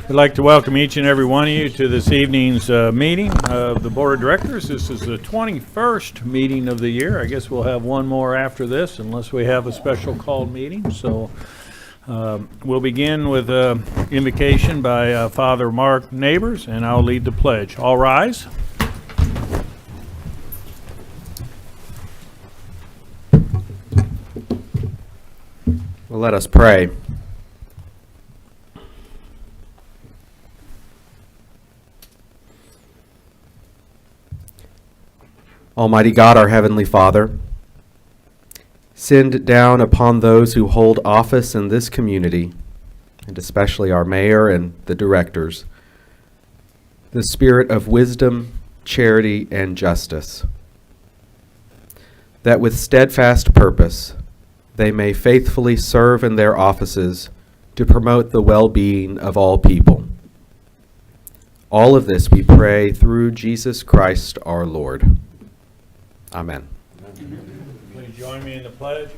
I'd like to welcome each and every one of you to this evening's meeting of the Board of Directors. This is the 21st meeting of the year. I guess we'll have one more after this unless we have a special called meeting. So we'll begin with an invocation by Father Mark Neighbors, and I'll lead the pledge. All rise. Well, let us pray. Almighty God, our Heavenly Father, send down upon those who hold office in this community, and especially our mayor and the directors, the spirit of wisdom, charity, and justice, that with steadfast purpose they may faithfully serve in their offices to promote the well-being of all people. All of this we pray through Jesus Christ our Lord. Amen. Please join me in the pledge.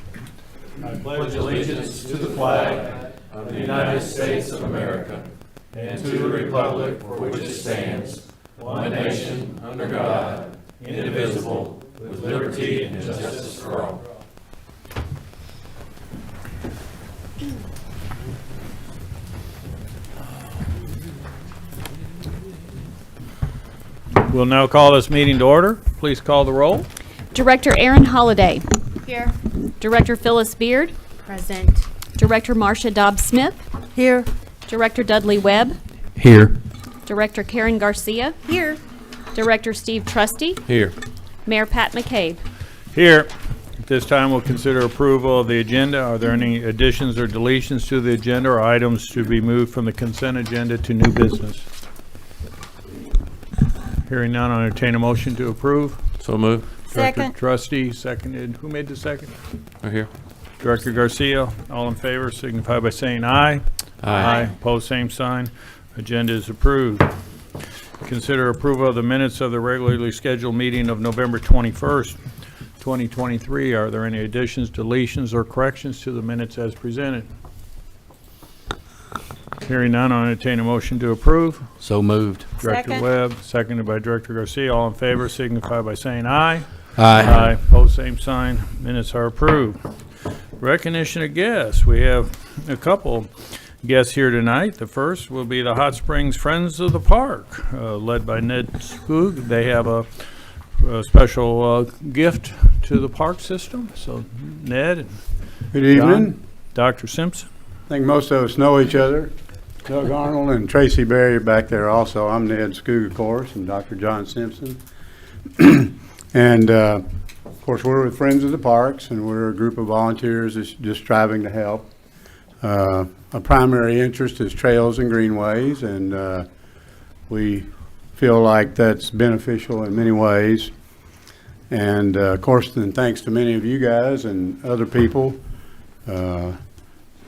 I pledge allegiance to the flag of the United States of America and to the republic for which it stands, one nation, under God, indivisible, with liberty and justice for all. We'll now call this meeting to order. Please call the roll. Director Aaron Holliday. Here. Director Phyllis Beard. Present. Director Marcia Dobbs-Smith. Here. Director Dudley Webb. Here. Director Karen Garcia. Here. Director Steve Trusty. Here. Mayor Pat McCabe. Here. At this time, we'll consider approval of the agenda. Are there any additions or deletions to the agenda or items to be moved from the consent agenda to new business? Hearing none, I'll entertain a motion to approve. So moved. Director Second. Trustee, seconded. Who made the second? Right here. Director Garcia. All in favor signify by saying aye. Aye. Opposed, same sign. Agenda is approved. Consider approval of the minutes of the regularly scheduled meeting of November 21st, 2023. Are there any additions, deletions, or corrections to the minutes as presented? Hearing none, I'll entertain a motion to approve. So moved. Director Second. Webb, seconded by Director Garcia. All in favor signify by saying aye. Aye. Opposed, same sign. Minutes are approved. Recognition of guests. We have a couple guests here tonight. The first will be the Hot Springs Friends of the Park, led by Ned Skoog. They have a special gift to the park system. So Ned and Good evening. John, Dr. Simpson. I think most of us know each other. Doug Arnold and Tracy Berry back there also. I'm Ned Skoog, of course, and Dr. John Simpson. And, of course, we're with Friends of the Parks, and we're a group of volunteers that's just striving to help. A primary interest is trails and greenways, and we feel like that's beneficial in many ways. And, of course, then thanks to many of you guys and other people,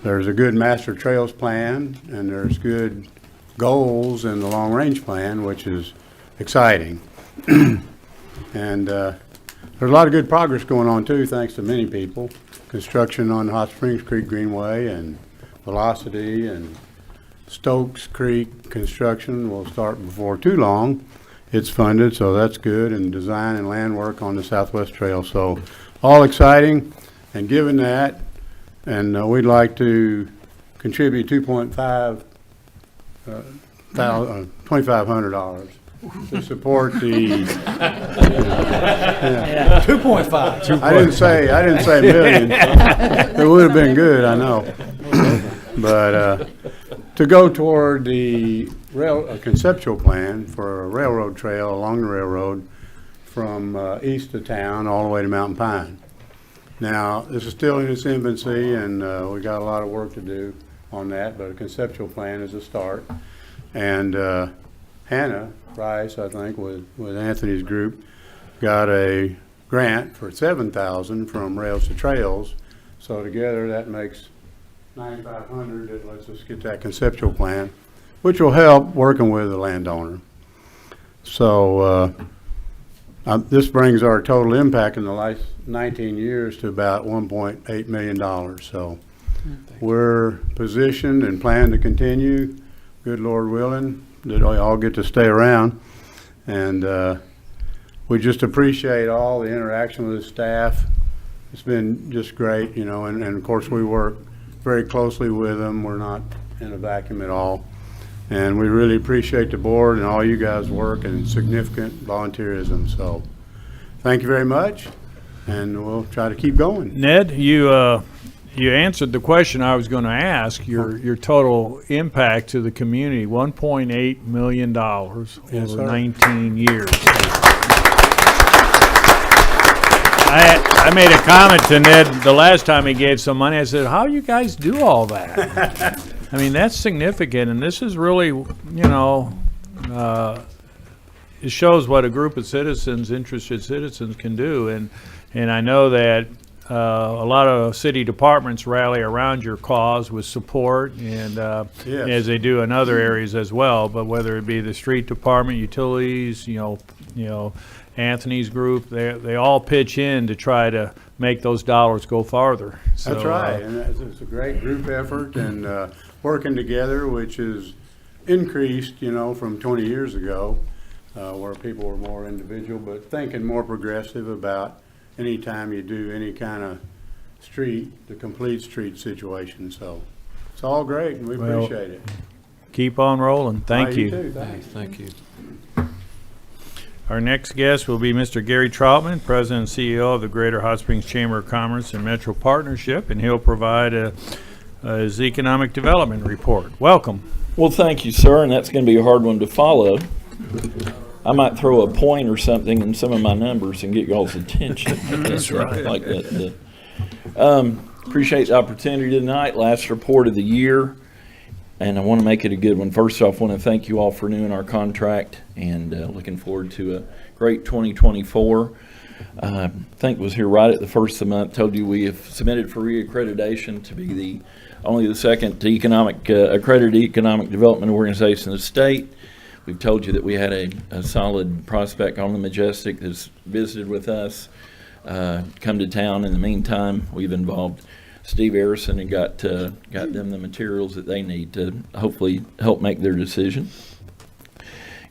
there's a good master trails plan, and there's good goals in the long range plan, which is exciting. And there's a lot of good progress going on too, thanks to many people. Construction on Hot Springs Creek Greenway and Velocity and Stokes Creek construction will start before too long. It's funded, so that's good, and design and land work on the Southwest Trail. So all exciting, and given that, and we'd like to contribute $2,500 to support the. 2.5. I didn't say million. It would have been good, I know. But to go toward the conceptual plan for a railroad trail along the railroad from east of town all the way to Mountain Pine. Now, this is still in its infancy, and we got a lot of work to do on that, but a conceptual plan is a start. And Hannah Price, I think, with Anthony's group, got a grant for $7,000 from Rails to Trails. So together that makes $9,500. That lets us get that conceptual plan, which will help working with the landowner. So this brings our total impact in the last 19 years to about $1.8 million. So we're positioned and plan to continue. good Lord willing, that we all get to stay around. And we just appreciate all the interaction with the staff. It's been just great, you know, and of course we work very closely with them. We're not in a vacuum at all. And we really appreciate the board and all you guys' work and significant volunteerism. So thank you very much, and we'll try to keep going. Ned, you answered the question I was going to ask. Your total impact to the community, $1.8 million Yes, over sir. 19 years. I made a comment to Ned the last time he gave some money. I said, how you guys do all that? I mean, that's significant, and this is really, you know, it shows what a group of citizens, interested citizens, can do. And I know that a lot of city departments rally around your cause with support, and Yes. as they do in other areas as well. But whether it be the street department, utilities, you know, Anthony's group, they all pitch in to try to make those dollars go farther. So, That's right, and it's a great group effort, and working together, which is increased, you know, from 20 years ago, where people were more individual, but thinking more progressive about any time you do any kind of street, the complete street situation. So it's all great, and we Well, appreciate it. keep on rolling. Thank You you. too, thanks. Thank you. Our next guest will be Mr. Gary Troutman, President and CEO of the Greater Hot Springs Chamber of Commerce and Metro Partnership, and he'll provide his economic development report. Welcome. Well, thank you, sir, and that's going to be a hard one to follow. I might throw a point or something in some of my numbers and get y'all's attention. That's right. Like that. Appreciate the opportunity tonight. Last report of the year, and I want to make it a good one. First off, I want to thank you all for renewing our contract, and looking forward to a great 2024. I think was here right at the first of the month. Told you we have submitted for reaccreditation to be only the second accredited economic development organization in the state. We've told you that we had a solid prospect on the Majestic that's visited with us, come to town. In the meantime, we've involved Steve Harrison and got them the materials that they need to hopefully help make their decision.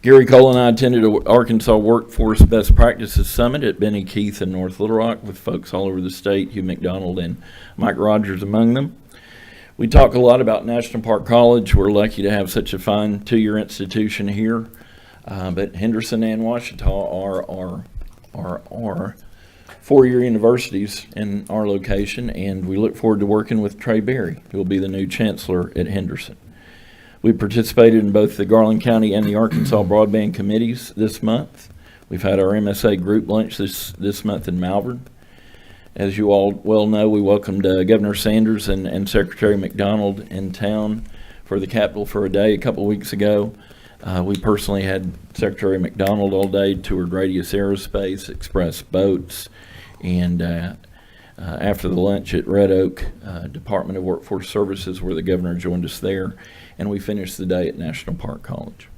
Gary Cole and I attended an Arkansas Workforce Best Practices Summit at Benny Keith in North Little Rock with folks all over the state, Hugh McDonald and Mike Rogers among them. We talk a lot about National Park College. We're lucky to have such a fine two-year institution here. But Henderson and Ouachita are our four-year universities in our location, and we look forward to working with Trey Berry, who will be the new chancellor at Henderson. We participated in both the Garland County and the Arkansas Broadband Committees this month. We've had our MSA group lunch this month in Malvern. As you all well know, we welcomed Governor Sanders and Secretary McDonald in town for the Capitol for a day a couple weeks ago. We personally had Secretary McDonald all day, toured Radius Aerospace, Express Boats, and after the lunch at Red Oak Department of Workforce Services, where the governor joined us there, and we finished the day at National Park College.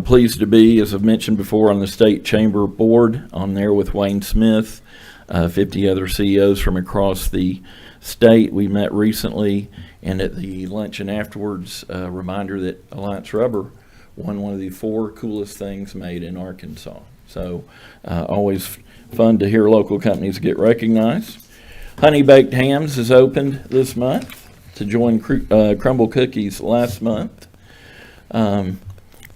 Pleased to be, as I've mentioned before, on the State Chamber Board, on there with Wayne Smith, 50 other CEOs from across the state. We met recently, and at the luncheon afterwards, a reminder that Alliance Rubber won one of the 4 coolest things made in Arkansas. So always fun to hear local companies get recognized. Honey Baked Hams is opened this month to join Crumble Cookies last month.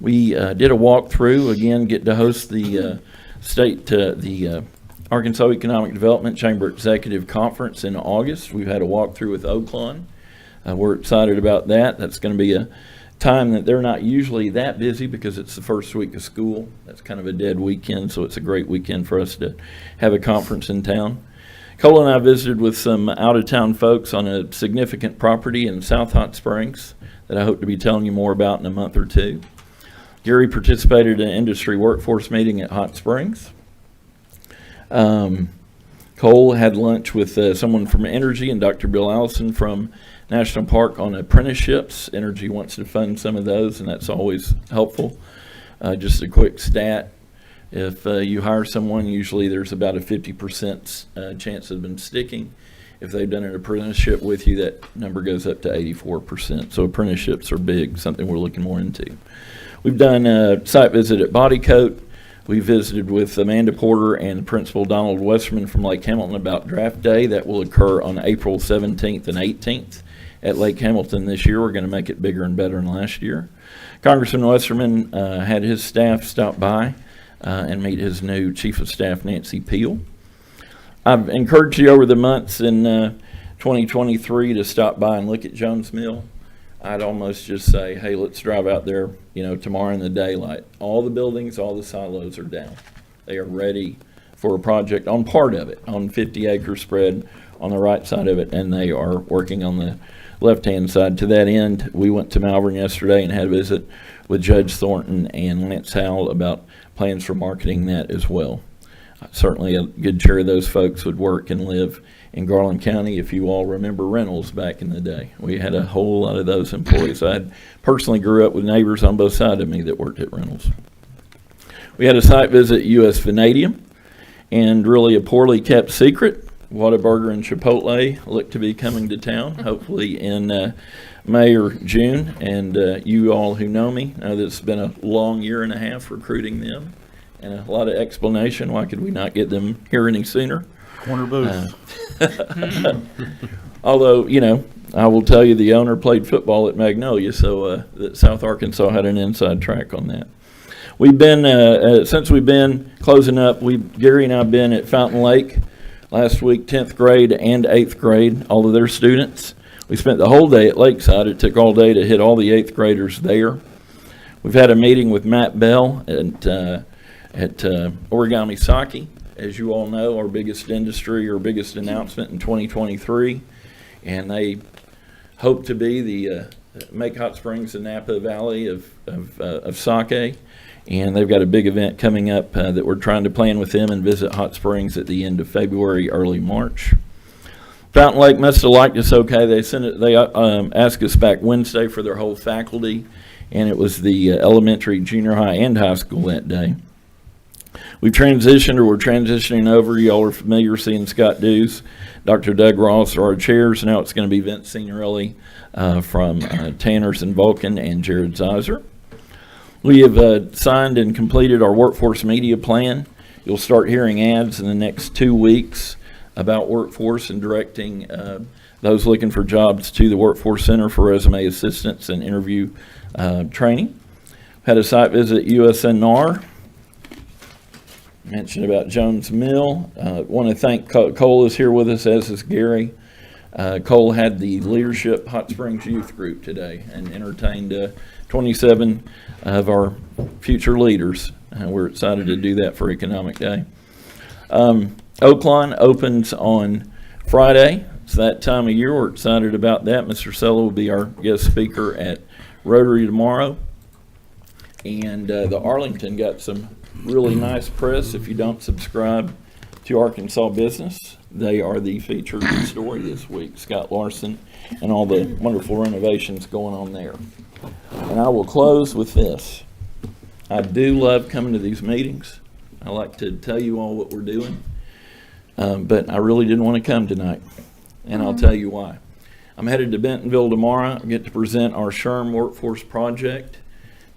We did a walkthrough, again, get to host the the Arkansas Economic Development Chamber Executive Conference in August. We've had a walkthrough with Oaklawn. We're excited about that. That's going to be a time that they're not usually that busy because it's the first week of school. That's kind of a dead weekend, so it's a great weekend for us to have a conference in town. Cole and I visited with some out-of-town folks on a significant property in South Hot Springs that I hope to be telling you more about in a month or two. Gary participated in an industry workforce meeting at Hot Springs. Cole had lunch with someone from Energy and Dr. Bill Allison from National Park on apprenticeships. Energy wants to fund some of those, and that's always helpful. Just a quick stat. If you hire someone, usually there's about a 50% chance of them sticking. if they've done an apprenticeship with you, that number goes up to 84%. So apprenticeships are big, something we're looking more into. We've done a site visit at Body Coat. We visited with Amanda Porter and Principal Donald Westerman from Lake Hamilton about draft day. That will occur on April 17th and 18th at Lake Hamilton this year. We're going to make it bigger and better than last year. Congressman Westerman had his staff stop by and meet his new Chief of Staff, Nancy Peel. I've encouraged you over the months in 2023 to stop by and look at Jones Mill. I'd almost just say, hey, let's drive out there, tomorrow in the daylight. All the buildings, all the silos are down. They are ready for a project on part of it, on 50-acre spread on the right side of it, and they are working on the left-hand side. To that end, we went to Malvern yesterday and had a visit with Judge Thornton and Lance Howell about plans for marketing that as well. Certainly a good share of those folks would work and live in Garland County. If you all remember Reynolds back in the day, we had a whole lot of those employees. I personally grew up with neighbors on both sides of me that worked at Reynolds. We had a site visit at U.S. Vanadium, and really a poorly kept secret. Whataburger and Chipotle look to be coming to town, hopefully in May or June. And you all who know me know that it's been a long year and a half recruiting them, and a lot of explanation. Why could we not get them here any sooner? Corner booth. Although, I will tell you the owner played football at Magnolia, so that South Arkansas had an inside track on that. We've been, since we've been closing up, Gary and I have been at Fountain Lake last week, 10th grade and 8th grade, all of their students. We spent the whole day at Lakeside. It took all day to hit all the 8th graders there. We've had a meeting with Matt Bell at Origami Sake. As you all know, our biggest industry, our biggest announcement in 2023. And they hope to be the make Hot Springs the Napa Valley of sake. And they've got a big event coming up that we're trying to plan with them and visit Hot Springs at the end of February, early March. Fountain Lake must have liked us okay. They asked us back Wednesday for their whole faculty, and it was the elementary, junior high, and high school that day. We've transitioned, or we're transitioning over. Y'all are familiar seeing Scott Dews, Dr. Doug Ross are our chairs. Now it's going to be Vince Signorelli from Tanners and Vulcan, and Jared Zeiser. We have signed and completed our workforce media plan. You'll start hearing ads in the next 2 weeks about workforce and directing those looking for jobs to the Workforce Center for resume assistance and interview training. Had a site visit at USNR. Mentioned about Jones Mill. Want to thank Cole is here with us, as is Gary. Cole had the Leadership Hot Springs Youth Group today and entertained 27 of our future leaders. We're excited to do that for Economic Day. Oaklawn opens on Friday. It's that time of year. We're excited about that. Mr. Sella will be our guest speaker at Rotary tomorrow. And the Arlington got some really nice press. If you don't subscribe to Arkansas Business, they are the featured story this week. Scott Larson and all the wonderful renovations going on there. And I will close with this. I do love coming to these meetings. I like to tell you all what we're doing. But I really didn't want to come tonight. And I'll tell you why. I'm headed to Bentonville tomorrow. I get to present our SHRM Workforce Project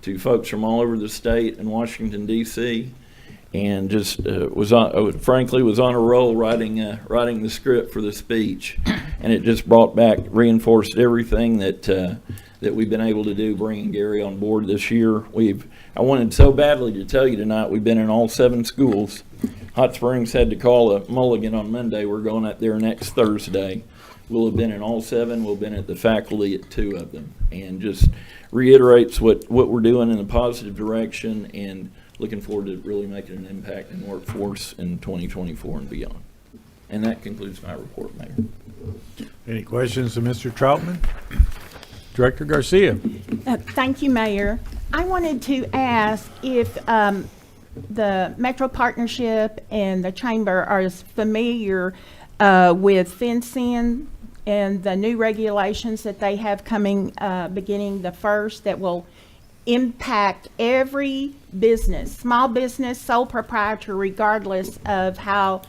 to folks from all over the state and Washington, D.C., and just was on a roll writing the script for the speech, and it just reinforced everything that we've been able to do, bringing Gary on board this year. I wanted so badly to tell you tonight, we've been in all 7 schools. Hot Springs had to call a mulligan on Monday. We're going out there next Thursday. We'll have been in all 7. We'll have been at the faculty at 2 of them, and just reiterates what we're doing in a positive direction, and looking forward to really making an impact in workforce in 2024 and beyond. And that concludes my report, Mayor. Any questions of Mr. Troutman? Director Garcia. Thank you, Mayor. I wanted to ask if the Metro Partnership and the Chamber are familiar with FinCEN and the new regulations that they have coming beginning the 1st that will impact every business, small business, sole proprietor, regardless of how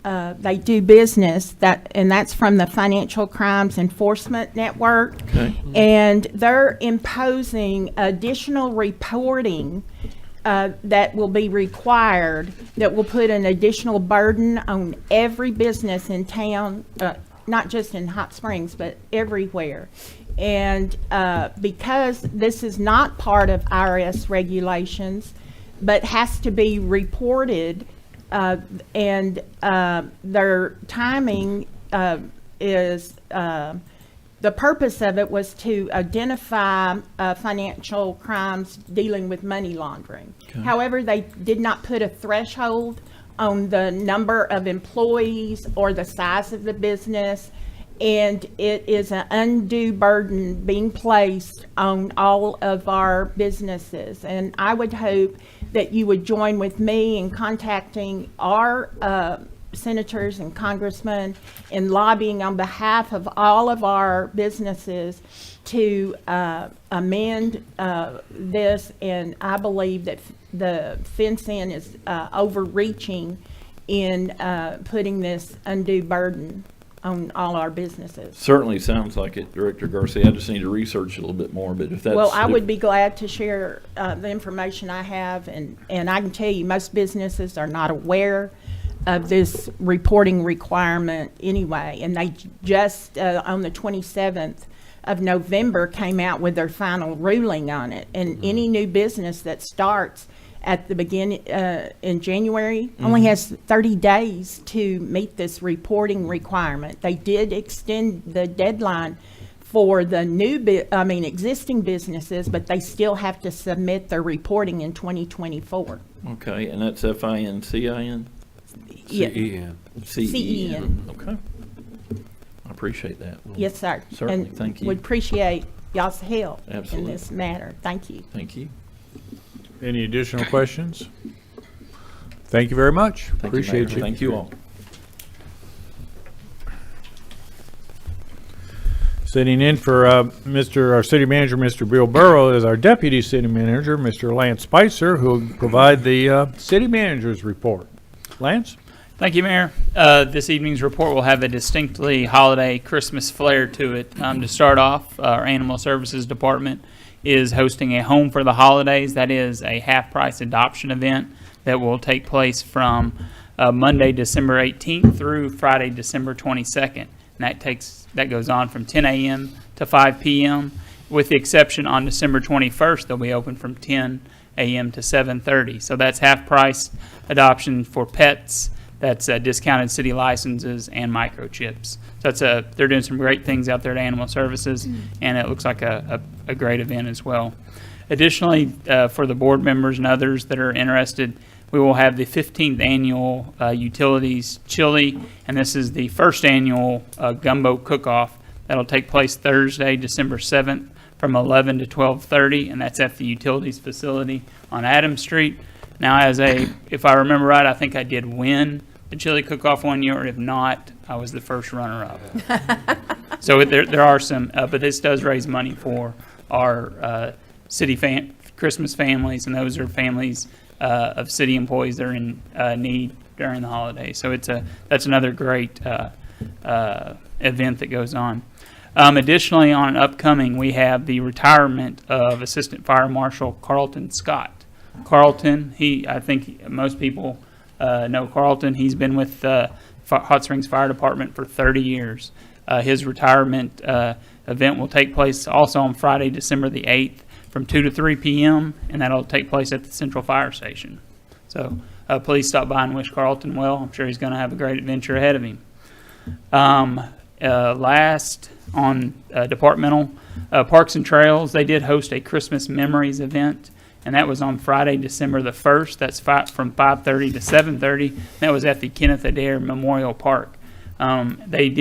they do business, and that's from the Financial Crimes Enforcement Network. Okay. And they're imposing additional reporting that will be required, that will put an additional burden on every business in town, not just in Hot Springs, but everywhere. And because this is not part of IRS regulations, but has to be reported, and their timing is, the purpose of it was to identify financial crimes dealing with money laundering. Okay. However, they did not put a threshold on the number of employees or the size of the business, and it is an undue burden being placed on all of our businesses. And I would hope that you would join with me in contacting our senators and congressmen in lobbying on behalf of all of our businesses to amend this. And I believe that the FinCEN is overreaching in putting this undue burden on all our businesses. Certainly sounds like it, Director Garcia. I just need to research a little bit more, but if that's... Well, I would be glad to share the information I have, and I can tell you most businesses are not aware of this reporting requirement anyway, and they just on the 27th of November came out with their final ruling on it. And any new business that starts at the beginning in January only has 30 days to meet this reporting requirement. They did extend the deadline for the existing businesses, but they still have to submit their reporting in 2024. Okay, and that's FINCIN? Yeah. CEN. CEN. Okay. I appreciate that. Well, Yes, sir. Certainly, And thank you. would appreciate y'all's help Absolutely. in this matter. Thank you. Thank you. Any additional questions? Thank you very much. Thank Appreciate Mayor. you. Thank you all. Sitting in for our city manager, Mr. Bill Burrow, is our deputy city manager, Mr. Lance Spicer, who will provide the city manager's report. Lance? Thank you, Mayor. This evening's report will have a distinctly holiday Christmas flair to it. To start off, our Animal Services Department is hosting a Home for the Holidays. That is a half-price adoption event that will take place from Monday, December 18th through Friday, December 22nd. And that goes on from 10 a.m. to 5 p.m. with the exception on December 21st, they'll be open from 10 a.m. to 7:30. So that's half-price adoption for pets. That's discounted city licenses and microchips. So they're doing some great things out there at Animal Services, and it looks like a great event as well. Additionally, for the board members and others that are interested, we will have the 15th annual Utilities Chili, and this is the first annual gumbo cook-off that'll take place Thursday, December 7th from 11 to 12:30, and that's at the Utilities facility on Adams Street. Now, if I remember right, I think I did win the chili cook-off one year, or if not, I was the first runner-up. So there are some, but this does raise money for our city Christmas families, and those are families of city employees that are in need during the holidays. So that's another great event that goes on. Additionally, on an upcoming, we have the retirement of Assistant Fire Marshal Carlton Scott. Carlton, I think most people know Carlton. He's been with Hot Springs Fire Department for 30 years. His retirement event will take place also on Friday, December the 8th from 2 to 3 p.m., and that'll take place at the Central Fire Station. So please stop by and wish Carlton well. I'm sure he's going to have a great adventure ahead of him. Last on departmental, Parks and Trails, they did host a Christmas Memories event, and that was on Friday, December the 1st. That's from 5:30 to 7:30. That was at the Kenneth Adair Memorial Park. They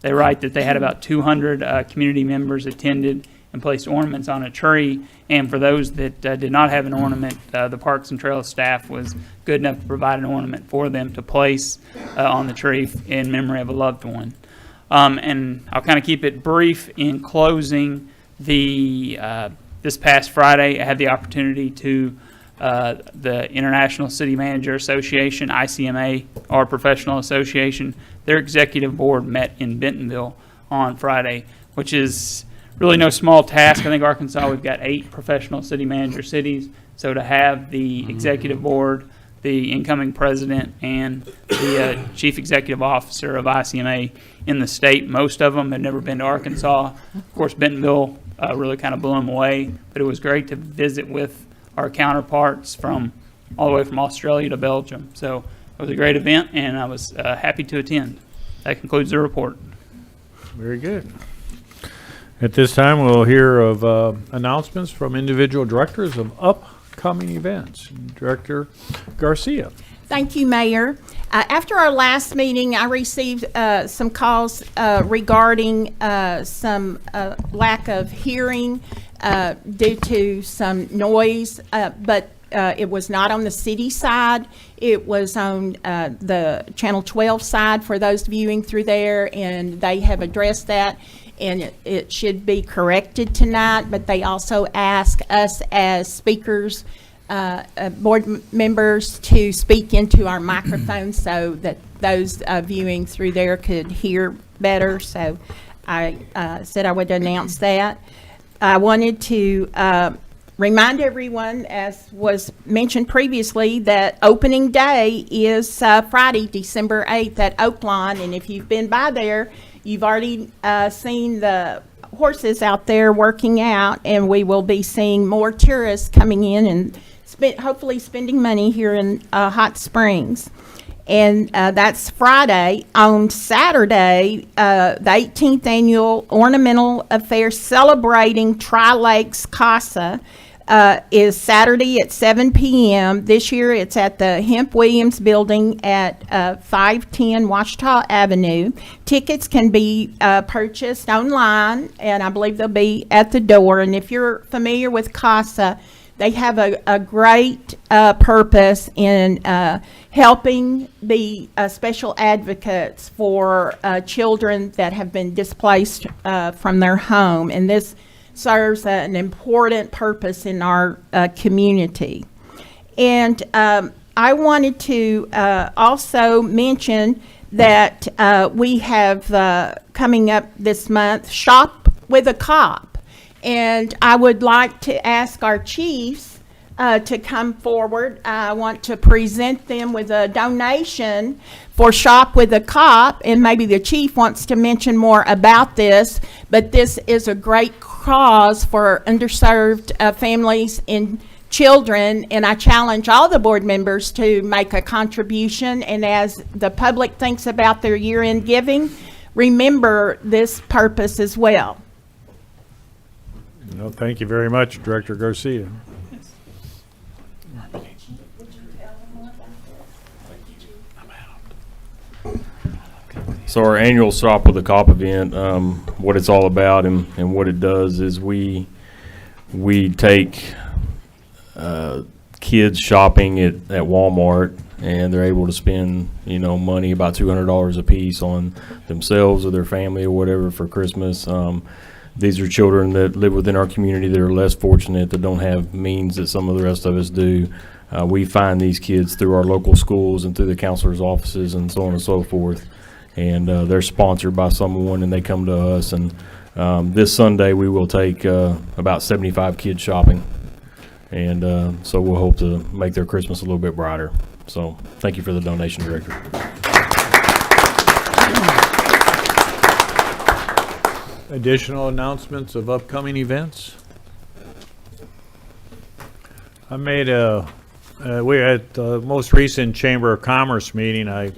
write that they had about 200 community members attended and placed ornaments on a tree. And for those that did not have an ornament, the Parks and Trails staff was good enough to provide an ornament for them to place on the tree in memory of a loved one. And I'll kind of keep it brief in closing. This past Friday, I had the opportunity to the International City Manager Association, ICMA, our professional association, their executive board met in Bentonville on Friday, which is really no small task. I think Arkansas, we've got 8 professional city manager cities. So to have the executive board, the incoming president, and the chief executive officer of ICMA in the state, most of them had never been to Arkansas. Of course, Bentonville really kind of blew them away, but it was great to visit with our counterparts from all the way from Australia to Belgium. So it was a great event, and I was happy to attend. That concludes the report. Very good. At this time, we'll hear of announcements from individual directors of upcoming events. Director Garcia. Thank you, Mayor. After our last meeting, I received some calls regarding some lack of hearing due to some noise, but it was not on the city side. It was on the Channel 12 side for those viewing through there, and they have addressed that, and it should be corrected tonight. But they also ask us as speakers, board members, to speak into our microphones so that those viewing through there could hear better. So I said I would announce that. I wanted to remind everyone, as was mentioned previously, that opening day is Friday, December 8th at Oaklawn. And if you've been by there, you've already seen the horses out there working out, and we will be seeing more tourists coming in and hopefully spending money here in Hot Springs. And that's Friday. On Saturday, the 18th Annual Ornamental Affair celebrating Tri-Lakes Casa is Saturday at 7 p.m. This year it's at the Hemp Williams Building at 510 Washita Avenue. Tickets can be purchased online, and I believe they'll be at the door. And if you're familiar with Casa, they have a great purpose in helping be special advocates for children that have been displaced from their home. And this serves an important purpose in our community. And I wanted to also mention that we have coming up this month, Shop with a Cop. And I would like to ask our chiefs to come forward. I want to present them with a donation for Shop with a Cop, and maybe the chief wants to mention more about this, but this is a great cause for underserved families and children, and I challenge all the board members to make a contribution. And as the public thinks about their year-end giving, remember this purpose as well. No, thank you very much, Director Garcia. So our annual Stop with a Cop event, what it's all about and what it does is we take kids shopping at Walmart, and they're able to spend money about $200 a piece on themselves or their family or whatever for Christmas. These are children that live within our community that are less fortunate, that don't have means that some of the rest of us do. We find these kids through our local schools and through the counselor's offices and so on and so forth. And they're sponsored by someone, and they come to us. And this Sunday we will take about 75 kids shopping. And so we'll hope to make their Christmas a little bit brighter. So thank you for the donation, Director. Additional announcements of upcoming events? I made we at the most recent Chamber of Commerce meeting, I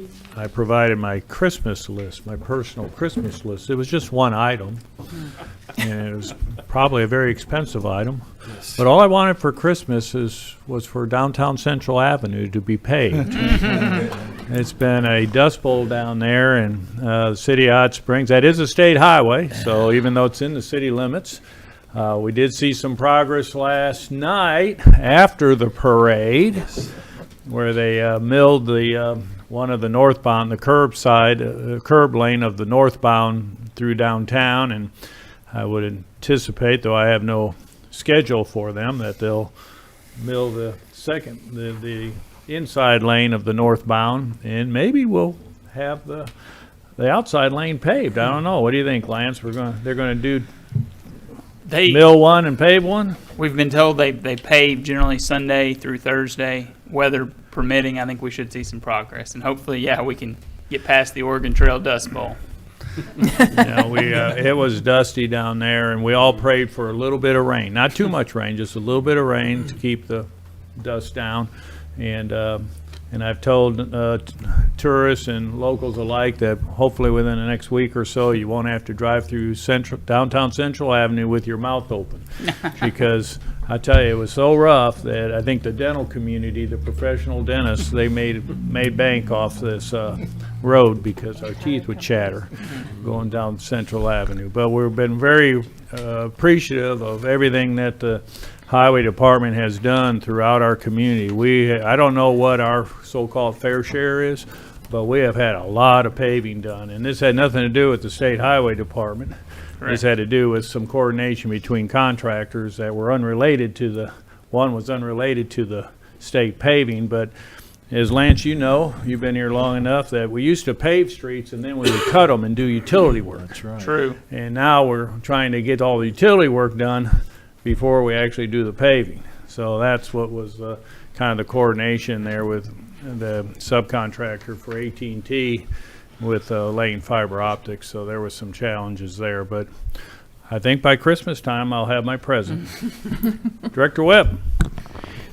provided my Christmas list, my personal Christmas list. It was just one item, and it was probably a very expensive item. But all I wanted for Christmas was for downtown Central Avenue to be paved. It's been a dust bowl down there in the city of Hot Springs. That is a state highway, so even though it's in the city limits, we did see some progress last night after the parade, where they milled the one of the northbound, the curb lane of the northbound through downtown, and I would anticipate, though I have no schedule for them, that they'll mill the the inside lane of the northbound, and maybe we'll have the outside lane paved. I don't know. What do you think, Lance? They're gonna do mill one and pave one? We've been told they pave generally Sunday through Thursday, weather permitting. I think we should see some progress, and hopefully, we can get past the Oregon Trail Dust Bowl. It was dusty down there, and we all prayed for a little bit of rain. Not too much rain, just a little bit of rain to keep the dust down. And I've told tourists and locals alike that hopefully within the next week or so, you won't have to drive through downtown Central Avenue with your mouth open. Because I tell you, it was so rough that I think the dental community, the professional dentists, they made bank off this road because our teeth would chatter going down Central Avenue. But we've been very appreciative of everything that the Highway Department has done throughout our community. I don't know what our so-called fair share is, but we have had a lot of paving done. And this had nothing to do with the State Highway Department. Right. This had to do with some coordination between contractors that were unrelated to one was unrelated to the state paving. But as Lance, you've been here long enough that we used to pave streets and then we would cut them and do utility work. That's right. True. And now we're trying to get all the utility work done before we actually do the paving. So that's what was kind of the coordination there with the subcontractor for AT&T with laying fiber optics. So there was some challenges there, but I think by Christmas time I'll have my present. Director Webb.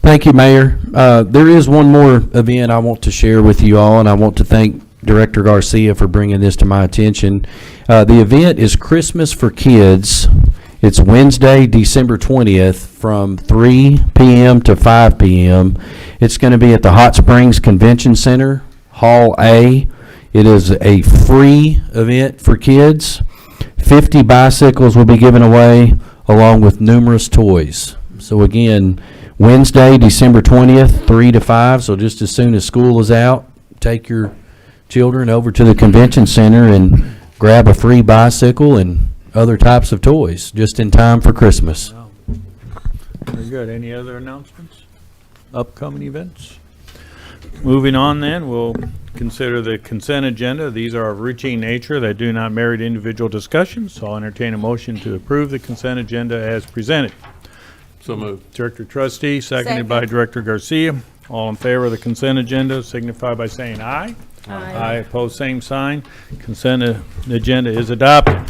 Thank you, Mayor. There is one more event I want to share with you all, and I want to thank Director Garcia for bringing this to my attention. The event is Christmas for Kids. It's Wednesday, December 20th from 3 p.m. to 5 p.m. It's going to be at the Hot Springs Convention Center, Hall A. It is a free event for kids. 50 bicycles will be given away along with numerous toys. So again, Wednesday, December 20th, 3 to 5. So just as soon as school is out, take your children over to the convention center and grab a free bicycle and other types of toys just in time for Christmas. Wow. Very good. Any other announcements? Upcoming events? Moving on then, we'll consider the consent agenda. These are of routine nature that do not merit individual discussions. So I'll entertain a motion to approve the consent agenda as presented. So moved. Director Trustee, seconded by Director Garcia. All in favor of the consent agenda signify by saying aye. Aye. Opposed, same sign. Consent agenda is adopted.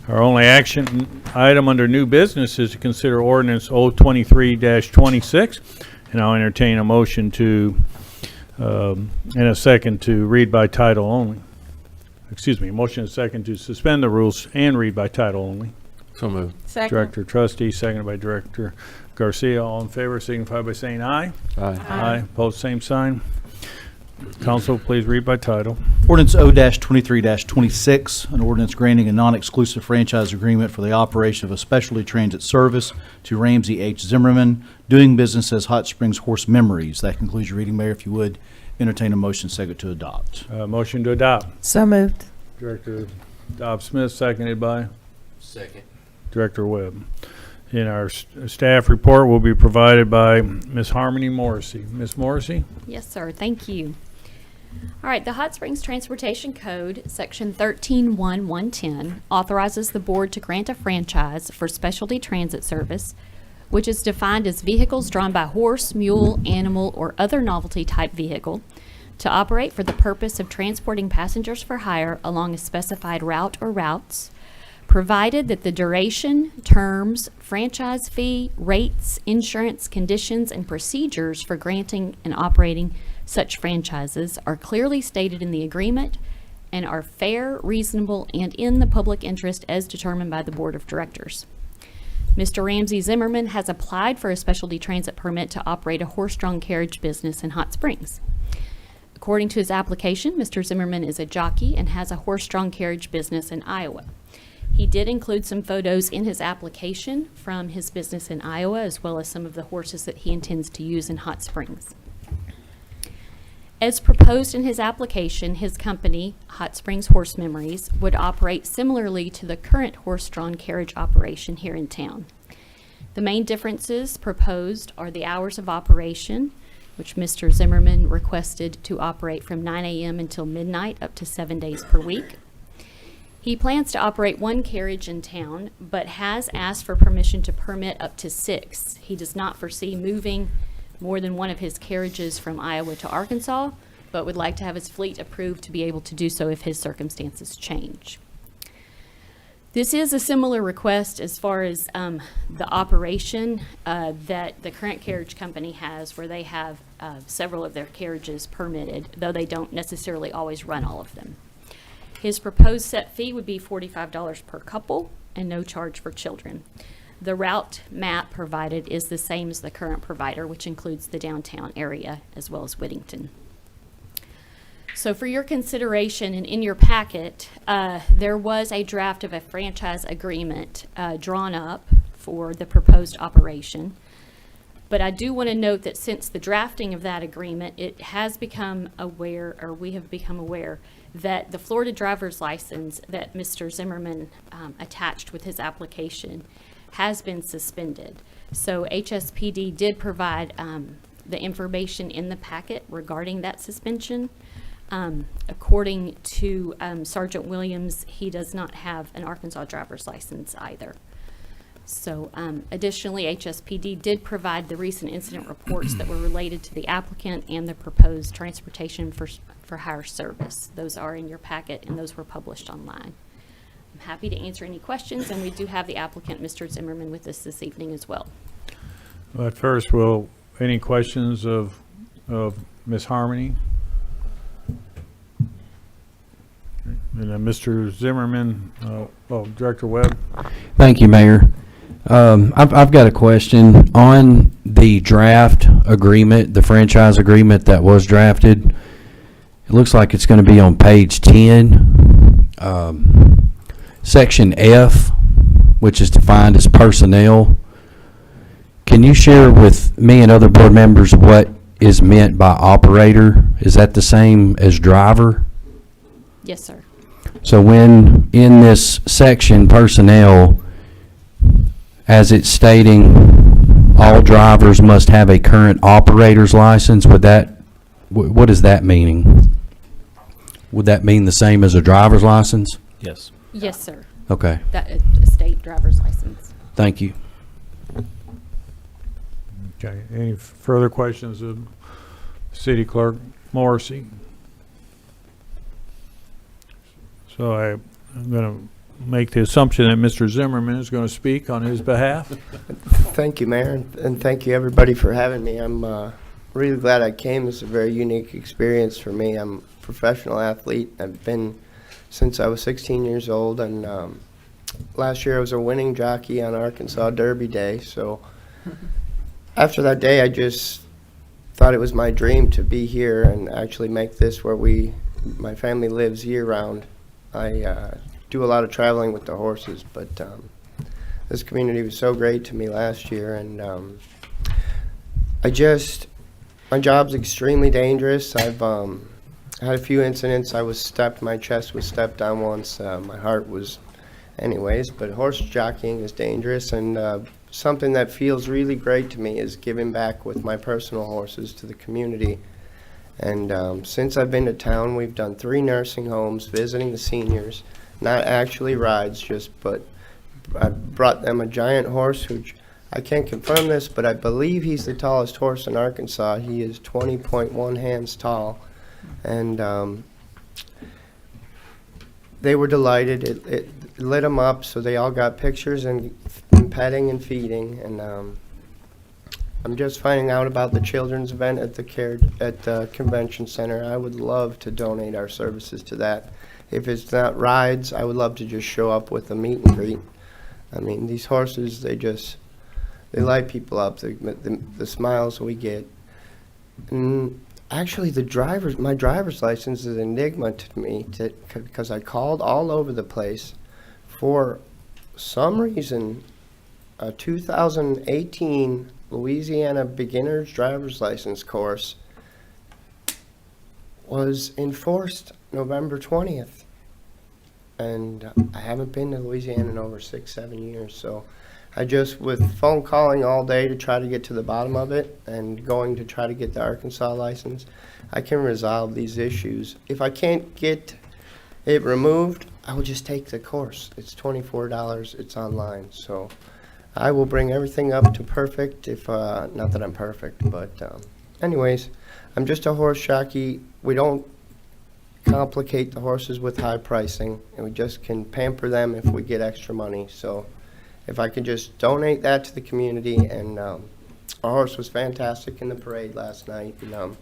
Our only action item under new business is to consider ordinance 023-26, and I'll entertain a motion to, and a second to read by title only. Excuse me, motion and a second to suspend the rules and read by title only. So moved. Second. Director Trustee, seconded by Director Garcia. All in favor signify by saying aye. Aye. Aye. Opposed, same sign. Council, please read by title. Ordinance O-23-26, an ordinance granting a non-exclusive franchise agreement for the operation of a specialty transit service to Ramsey H. Zimmerman, doing business as Hot Springs Horse Memories. That concludes your reading, Mayor. If you would, entertain a motion second to adopt. Motion to adopt. So moved. Director Dobbs-Smith, seconded by Second. Director Webb. And our staff report will be provided by Ms. Harmony Morrissey. Ms. Morrissey? Yes, sir. Thank you. All right, the Hot Springs Transportation Code, Section 13.1.110, authorizes the board to grant a franchise for specialty transit service, which is defined as vehicles drawn by horse, mule, animal, or other novelty-type vehicle, to operate for the purpose of transporting passengers for hire along a specified route or routes, provided that the duration, terms, franchise fee, rates, insurance, conditions, and procedures for granting and operating such franchises are clearly stated in the agreement and are fair, reasonable, and in the public interest as determined by the Board of Directors. Mr. Ramsey Zimmerman has applied for a specialty transit permit to operate a horse-drawn carriage business in Hot Springs. According to his application, Mr. Zimmerman is a jockey and has a horse-drawn carriage business in Iowa. He did include some photos in his application from his business in Iowa, as well as some of the horses that he intends to use in Hot Springs. As proposed in his application, his company, Hot Springs Horse Memories, would operate similarly to the current horse-drawn carriage operation here in town. The main differences proposed are the hours of operation, which Mr. Zimmerman requested to operate from 9 a.m. until midnight, up to 7 days per week. He plans to operate one carriage in town, but has asked for permission to permit up to 6. He does not foresee moving more than one of his carriages from Iowa to Arkansas, but would like to have his fleet approved to be able to do so if his circumstances change. This is a similar request as far as the operation that the current carriage company has, where they have several of their carriages permitted, though they don't necessarily always run all of them. His proposed set fee would be $45 per couple and no charge for children. The route map provided is the same as the current provider, which includes the downtown area as well as Whittington. So for your consideration and in your packet, there was a draft of a franchise agreement drawn up for the proposed operation. But I do want to note that since the drafting of that agreement, it has become aware, or we have become aware, that the Florida driver's license that Mr. Zimmerman attached with his application has been suspended. So HSPD did provide the information in the packet regarding that suspension. According to Sergeant Williams, he does not have an Arkansas driver's license either. So additionally, HSPD did provide the recent incident reports that were related to the applicant and the proposed transportation for hire service. Those are in your packet, and those were published online. I'm happy to answer any questions, and we do have the applicant, Mr. Zimmerman, with us this evening as well. But first, any questions of Ms. Harmony? And then Mr. Zimmerman, Director Webb. Thank you, Mayor. I've got a question on the draft agreement, the franchise agreement that was drafted. It looks like it's going to be on page 10, section F, which is defined as personnel. Can you share with me and other board members what is meant by operator? Is that the same as driver? Yes, sir. So when in this section, personnel, as it's stating, all drivers must have a current operator's license, what is that meaning? Would that mean the same as a driver's license? Yes. Yes, sir. Okay, That a state driver's license. thank you. Okay, any further questions of City Clerk Morrissey? So I'm going to make the assumption that Mr. Zimmerman is going to speak on his behalf. Thank you, Mayor, and thank you, everybody, for having me. I'm really glad I came. It's a very unique experience for me. I'm a professional athlete. I've been since I was 16 years old, and last year I was a winning jockey on Arkansas Derby Day. So after that day, I just thought it was my dream to be here and actually make this where my family lives year-round. I do a lot of traveling with the horses, but this community was so great to me last year, and my job's extremely dangerous. I've had a few incidents. My chest was stepped on once. My heart was, anyways, but horse jockeying is dangerous, and something that feels really great to me is giving back with my personal horses to the community. And since I've been to town, we've done 3 nursing homes, visiting the seniors, not actually rides, but I brought them a giant horse, which I can't confirm this, but I believe he's the tallest horse in Arkansas. He is 20.1 hands tall, and they were delighted. It lit them up, so they all got pictures and petting and feeding, and I'm just finding out about the children's event at the convention center. I would love to donate our services to that. If it's not rides, I would love to just show up with a meet and greet. I mean, these horses, they light people up. The smiles we get. And actually, my driver's license is an enigma to me because I called all over the place. For some reason, a 2018 Louisiana beginner's driver's license course was enforced November 20th. and I haven't been to Louisiana in over 6-7 years. So I just, with phone calling all day to try to get to the bottom of it and going to try to get the Arkansas license, I can resolve these issues. If I can't get it removed, I will just take the course. It's $24. It's online. So I will bring everything up to perfect, if not that I'm perfect, but anyways, I'm just a horse jockey. We don't complicate the horses with high pricing, and we just can pamper them if we get extra money. So if I could just donate that to the community, and our horse was fantastic in the parade last night. And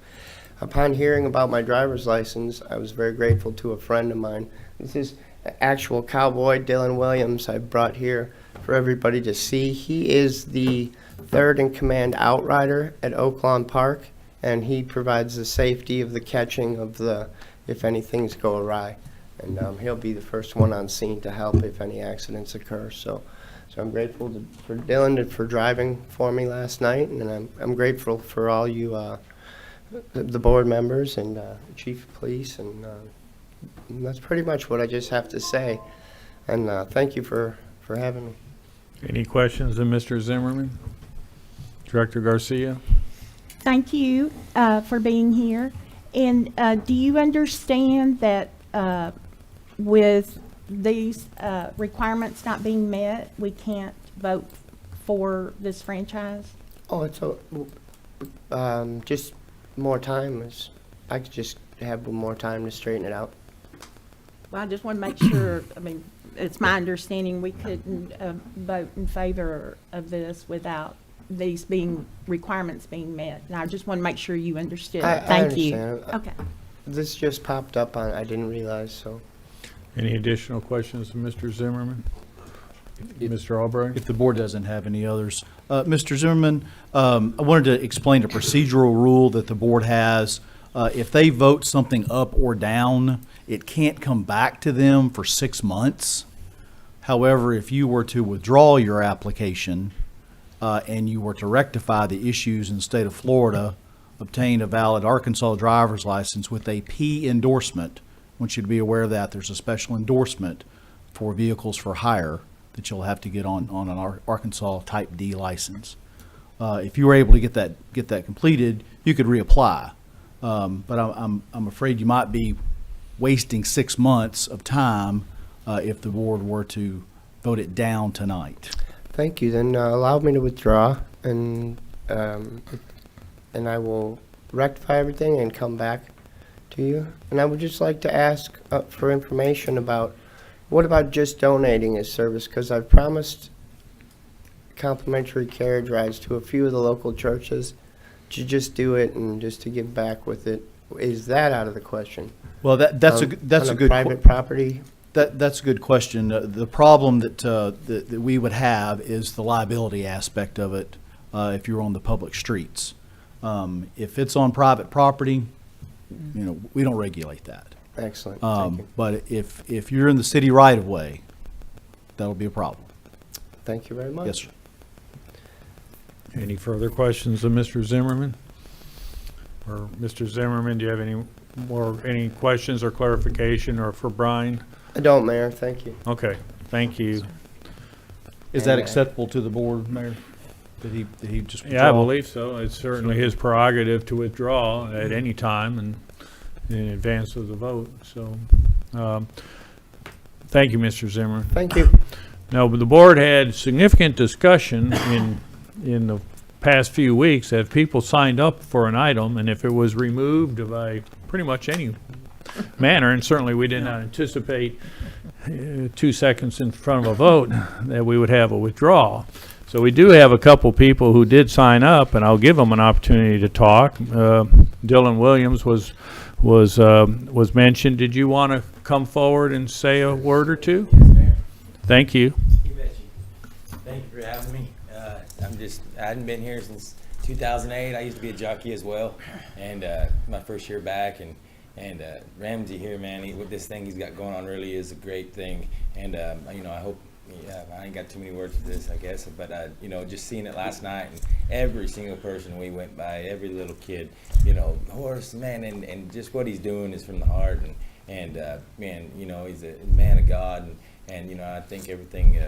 upon hearing about my driver's license, I was very grateful to a friend of mine. This is the actual cowboy, Dylan Williams, I brought here for everybody to see. He is the third in command outrider at Oaklawn Park, and he provides the safety of the catching of the, if anything's go awry. And he'll be the first one on scene to help if any accidents occur. So I'm grateful for Dylan for driving for me last night, and I'm grateful for all you the board members and chief of police, and that's pretty much what I just have to say. And thank you for having me. Any questions of Mr. Zimmerman? Director Garcia? Thank you for being here. And do you understand that with these requirements not being met, we can't vote for this franchise? Oh, it's just more time. I could just have more time to straighten it out. Well, I just want to make sure, I mean, it's my understanding we couldn't vote in favor of this without these requirements being met. And I just want to make sure you understood. Thank you. Understand. Okay. This just popped up I didn't realize, so. Any additional questions of Mr. Zimmerman? Mr. Albright? If the board doesn't have any others. Mr. Zimmerman, I wanted to explain a procedural rule that the board has. If they vote something up or down, it can't come back to them for 6 months. However, if you were to withdraw your application and you were to rectify the issues in the state of Florida, obtain a valid Arkansas driver's license with a P endorsement, I want you to be aware of that. There's a special endorsement for vehicles for hire that you'll have to get on an Arkansas Type D license. If you were able to get that completed, you could reapply. But I'm afraid you might be wasting 6 months of time if the board were to vote it down tonight. Thank you. Then allow me to withdraw, and I will rectify everything and come back to you. And I would just like to ask for information about, what about just donating his service? Because I've promised complimentary carriage rides to a few of the local churches to just do it and just to give back with it. Is that out of the question? Well, that's a good private property. That's a good question. The problem that we would have is the liability aspect of it if you're on the public streets. If it's on private property, we don't regulate that. Excellent. Thank you. But if you're in the city right of way, that'll be a problem. Thank you very much. Yes, sir. Any further questions of Mr. Zimmerman? Or Mr. Zimmerman, do you have any questions or clarification, or for Brian? I don't, Mayor. Thank you. Okay, thank you. Is that acceptable to the board, Mayor? Did he just withdraw? Yeah, I believe so. It's certainly his prerogative to withdraw at any time and in advance of the vote. So, thank you, Mr. Zimmerman. Thank you. No, but the board had significant discussion in the past few weeks that if people signed up for an item and if it was removed by pretty much any manner, and certainly we did not anticipate 2 seconds in front of a vote that we would have a withdrawal. So we do have a couple people who did sign up, and I'll give them an opportunity to talk. Dylan Williams was mentioned. Did you want to come forward and say a word or two? Thank you. You bet you. Thank you for having me. I hadn't been here since 2008. I used to be a jockey as well, and my first year back, and Ramsey here, man, with this thing he's got going on really is a great thing, and I hope. Yeah, I ain't got too many words for this, I guess, but just seeing it last night, and every single person we went by, every little kid, horse, man, and just what he's doing is from the heart, man, you know, he's a man of God, and you know, I think everything you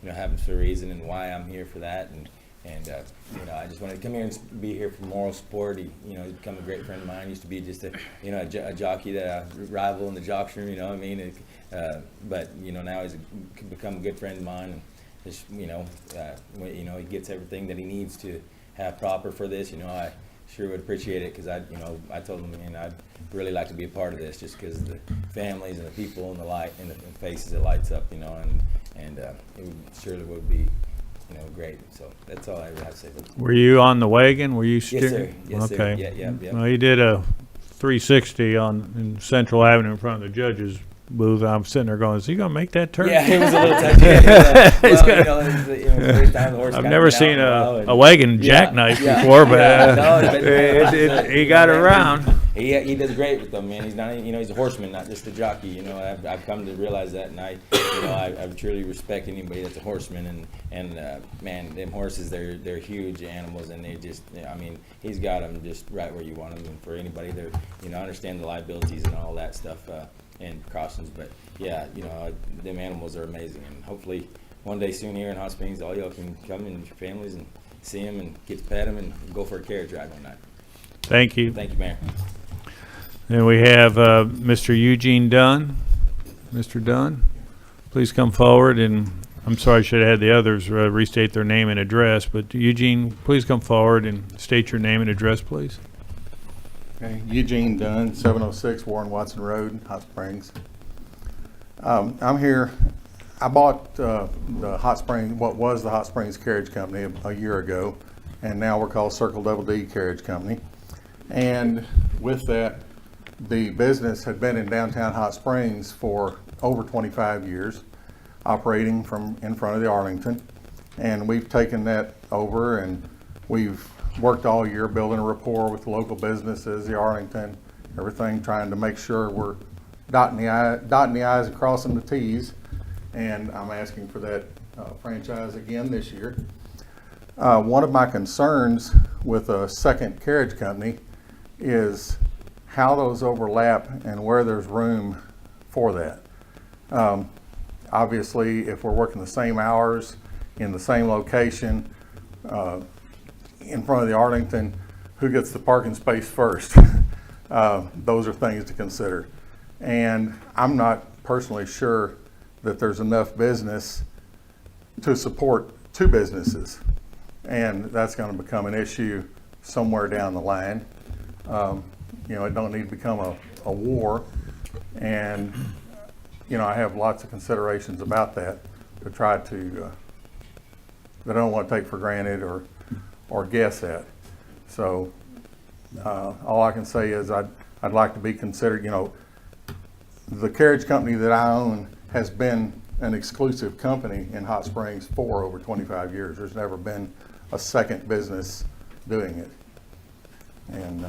know, happens for a reason, and why I'm here for that, and you know, I just wanted to come here and be here for moral support. He, you know, he's become a great friend of mine. He used to be just a, you know, a jockey that I rival in the jock room, you know what I mean? But, you know, now he's become a good friend of mine, and just, you know, he gets everything that he needs to have proper for this. You know, I sure would appreciate it, because you know, I told him, man, I'd really like to be a part of this, just because of the families and the people and the light and the faces it lights up, you know, and it surely would be, you know, great. So that's all I have to say. Were you on the wagon? Were you steering? Yes, sir. Yes, okay. sir. Yeah. Well, you did a 360 in Central Avenue in front of the judge's booth. I'm sitting there going, is he going to make that turn? Yeah, it was a little touchy. Well, you know, it was the first time the horse I've got never me seen out, a wagon jackknife before, but he got around. He does great with them, man. He's not, you know, he's a horseman, not just a jockey. You know, I've come to realize that, and I truly respect anybody that's a horseman. And man, them horses, they're huge animals, and they just, I mean, he's got them just right where you want them. And for anybody, they're, you know, understand the liabilities and all that stuff and precautions. But yeah, you know, them animals are amazing, and hopefully one day soon here in Hot Springs, all y'all can come in with your families and see them and get to pet them and go for a carriage ride one night. Thank you. Thank you, Mayor. Then we have Mr. Eugene Dun. Mr. Dun, please come forward. And I'm sorry, I should have had the others restate their name and address, but Eugene, please come forward and state your name and address, please. Okay, Eugene Dun, 706 Warren Watson Road, Hot Springs. I'm here. I bought the Hot Springs, what was the Hot Springs Carriage Company a year ago, and now we're called Circle Double D Carriage Company. And with that, the business had been in downtown Hot Springs for over 25 years, operating from in front of the Arlington. And we've taken that over, and we've worked all year building a rapport with the local businesses, the Arlington, everything, trying to make sure we're dotting the I's and crossing the T's. And I'm asking for that franchise again this year. One of my concerns with a second carriage company is how those overlap and where there's room for that. Obviously, if we're working the same hours in the same location in front of the Arlington, who gets the parking space first? Those are things to consider. And I'm not personally sure that there's enough business to support two businesses. And that's going to become an issue somewhere down the line. You know, it don't need to become a war. And, you know, I have lots of considerations about that to try to, that I don't want to take for granted or guess at. So all I can say is I'd like to be considered, you know, the carriage company that I own has been an exclusive company in Hot Springs for over 25 years. There's never been a second business doing it. And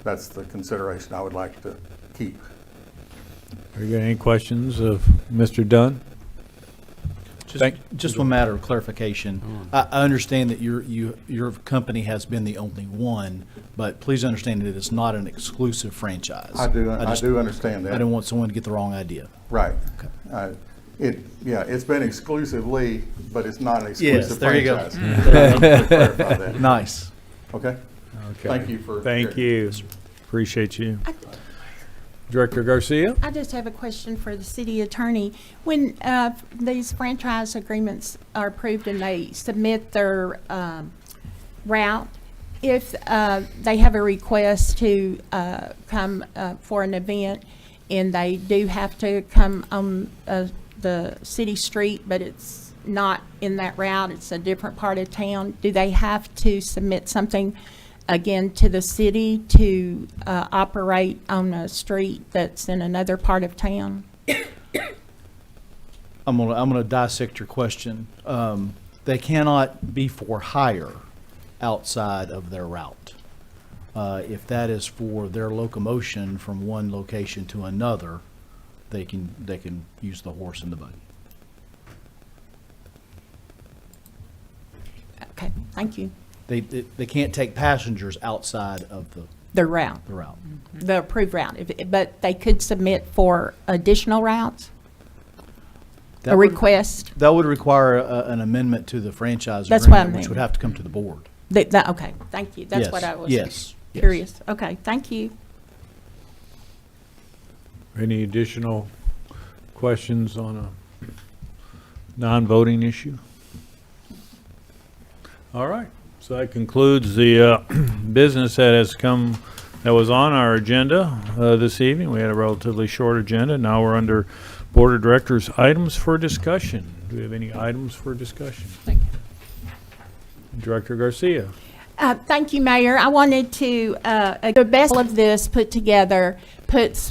that's the consideration I would like to keep. Are you got any questions of Mr. Dunn? Just one matter of clarification. I understand that your company has been the only one, but please understand that it's not an exclusive franchise. I do understand that. I don't want someone to get the wrong idea. Right. Okay. It's been exclusively, but it's not an exclusive yes, there franchise. You go. Let me clarify that. Nice. Okay. Thank you for. Thank you. Appreciate you. Director Garcia? I just have a question for the city attorney. When these franchise agreements are approved and they submit their route, if they have a request to come for an event and they do have to come on the city street, but it's not in that route, it's a different part of town, do they have to submit something again to the city to operate on a street that's in another part of town? I'm gonna dissect your question. They cannot be for hire outside of their route. If that is for their locomotion from one location to another, they can use the horse and the buggy. Okay, thank you. They can't take passengers outside of their route, The route. the approved route. But they could submit for additional routes, That a would- request. That would require an amendment to the franchise That's what I agreement, which mean. would have to come to the board. Okay, thank you. That's Yes, what I was yes, yes. curious. Okay, thank you. Any additional questions on a non-voting issue? All right, so that concludes the business that was on our agenda this evening. We had a relatively short agenda. Now we're under Board of Directors items for discussion. Do we have any items for discussion? Thank you. Director Garcia. Thank you, Mayor. I wanted to, the best of this put together, put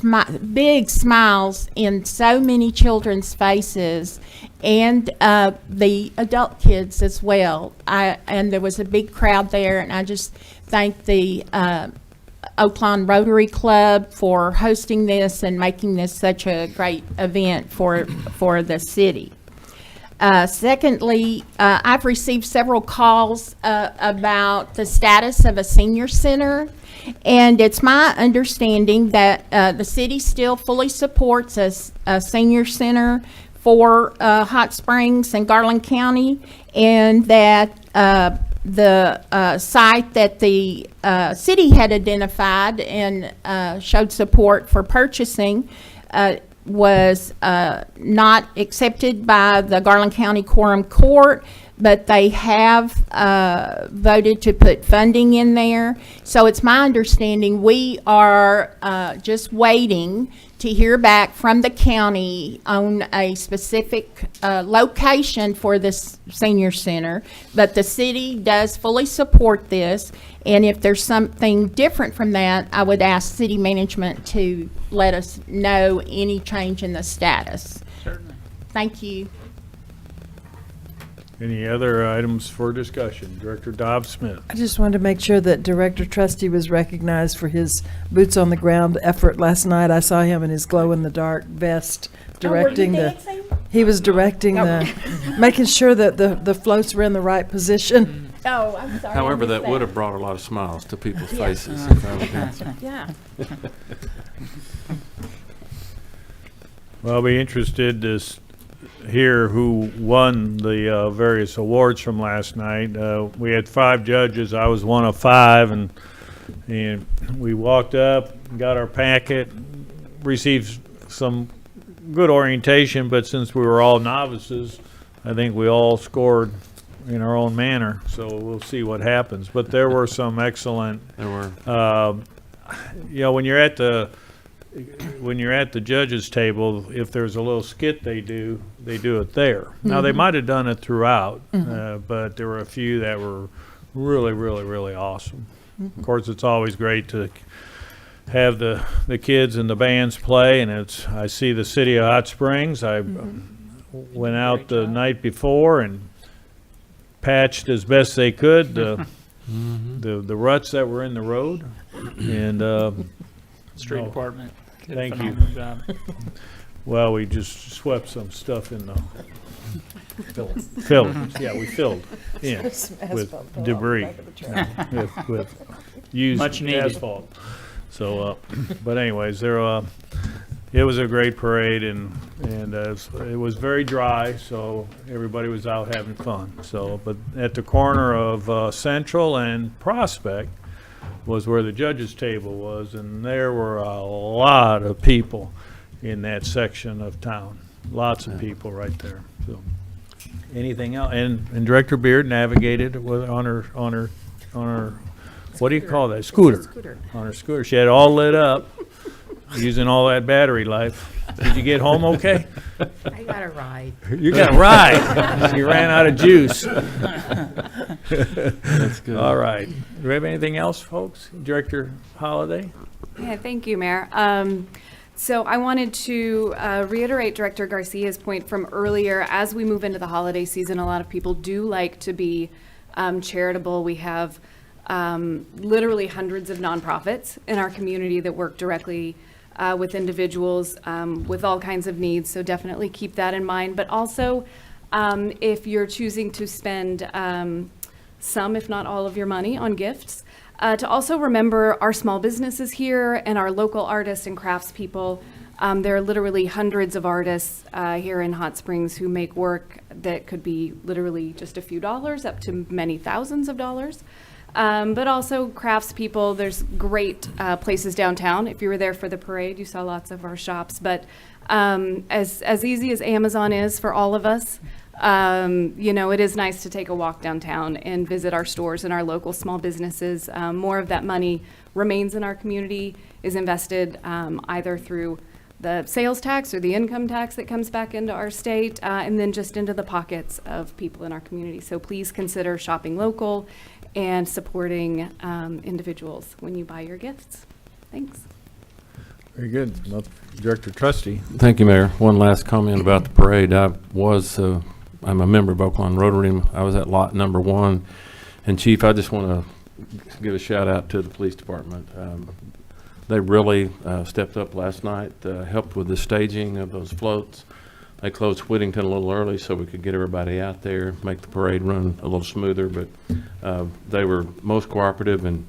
big smiles in so many children's faces and the adult kids as well. And there was a big crowd there, and I just thank the Oaklawn Rotary Club for hosting this and making this such a great event for the city. Secondly, I've received several calls about the status of a senior center, and it's my understanding that the city still fully supports a senior center for Hot Springs and Garland County, and that the site that the city had identified and showed support for purchasing was not accepted by the Garland County Quorum Court, but they have voted to put funding in there. So it's my understanding we are just waiting to hear back from the county on a specific location for this senior center, but the city does fully support this, and if there's something different from that, I would ask city management to let us know any change in the status. Certainly. Thank you. Any other items for discussion? Director Dobbs-Smith. I just wanted to make sure that Director Trusty was recognized for his boots on the ground effort last night. I saw him in his glow-in-the-dark vest directing he was directing making sure that the floats were in the right position. Oh, I'm sorry. However, I missed that would have brought a lot of smiles to people's Yeah. faces. If I would answer. Yeah. Well, I'll be interested to hear who won the various awards from last night. We had 5 judges. I was one of 5, and we walked up, got our packet, received some good orientation, but since we were all novices, I think we all scored in our own manner, so we'll see what happens. But there were some excellent. There were. When you're at the judges' table, if there's a little skit they do it there. Now they might have done it throughout, but there were a few that were really, really, really awesome. Of course, it's always great to have the kids and the bands play, and I see the city of Hot Springs. I went out the night before and patched as best they could the ruts that were in the road, and Street department. Thank you. Phenomenal job. Well, we just swept some stuff in the filled. Yeah, we filled in with debris, with used Much needed. asphalt. So, but anyways, it was a great parade, and it was very dry, so everybody was out having fun. So, but at the corner of Central and Prospect was where the judges' table was, and there were a lot of people in that section of town. Lots of people right there. So, anything else? And Director Beard navigated on her what do you call that? Scooter. On her scooter. She had it all lit up, using all that battery life. Did you get home okay? I got a ride. You got a ride. You ran out of juice. That's good. All right. Do we have anything else, folks? Director Holliday? Yeah, thank you, Mayor. So I wanted to reiterate Director Garcia's point from earlier. As we move into the holiday season, a lot of people do like to be charitable. We have literally hundreds of nonprofits in our community that work directly with individuals with all kinds of needs, so definitely keep that in mind. But also, if you're choosing to spend some, if not all, of your money on gifts. To also remember our small businesses here and our local artists and craftspeople. There are literally hundreds of artists here in Hot Springs who make work that could be literally just a few dollars up to many thousands of dollars. But also craftspeople. There's great places downtown. If you were there for the parade, you saw lots of our shops. But as easy as Amazon is for all of us, you know, it is nice to take a walk downtown and visit our stores and our local small businesses. More of that money remains in our community, is invested either through the sales tax or the income tax that comes back into our state, and then just into the pockets of people in our community. So please consider shopping local and supporting individuals when you buy your gifts. Thanks. Very good. Well, Director Trustee. Thank you, Mayor. One last comment about the parade. I'm a member of Oakland Rotary. I was at lot number 1. And Chief, I just want to give a shout out to the police department. They really stepped up last night, helped with the staging of those floats. They closed Whittington a little early so we could get everybody out there, make the parade run a little smoother, but they were most cooperative and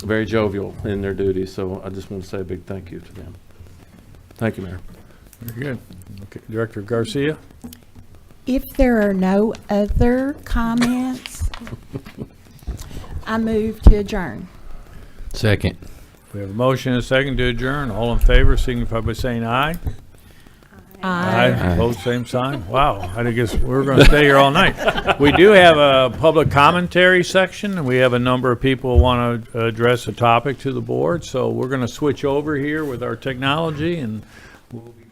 very jovial in their duties, so I just want to say a big thank you to them. Thank you, Mayor. Very good. Okay. Director Garcia. If there are no other comments, I move to adjourn. Second. We have a motion and a second to adjourn. All in favor signify by saying aye. Aye. Opposed, same sign. Wow, I guess we're going to stay here all night. We do have a public commentary section, and we have a number of people who want to address a topic to the board. So we're going to switch over here with our technology, and we'll be